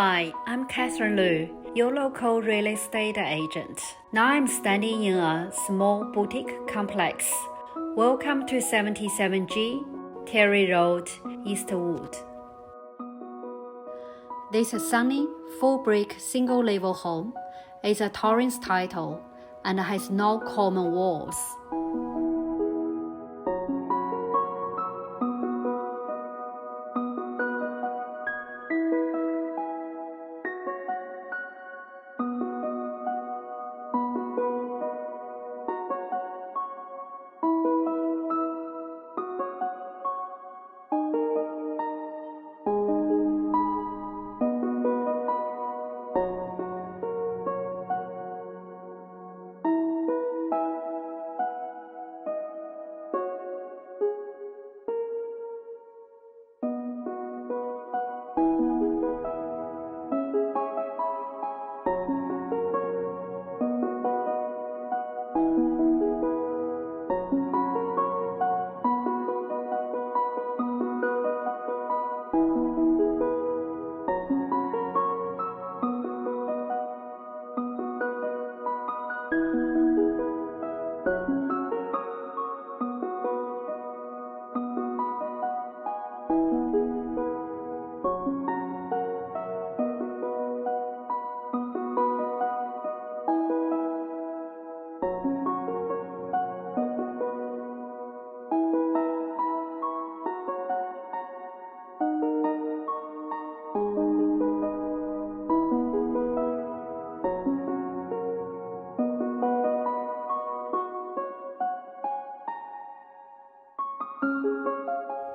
Hi, I'm Catherine Liu, your local real estate agent. Now I'm standing in a small boutique complex. Welcome to 77G, Terry Road, Eastwood. This sunny, full-brick single-level home is a Torrance title and has no common walls.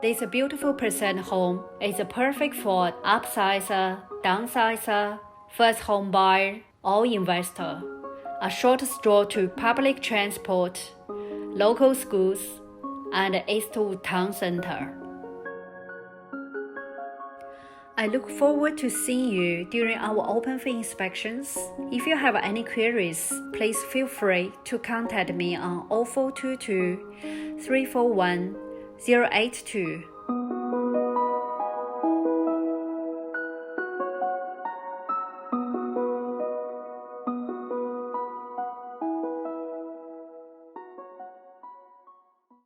This beautiful percent home is perfect for upsizer, downsizer, first home buyer, or investor. A short stroll to public transport, local schools, and Eastwood Town Center. I look forward to seeing you during our open for inspections. If you have any queries, please feel free to contact me on 0422 341 082.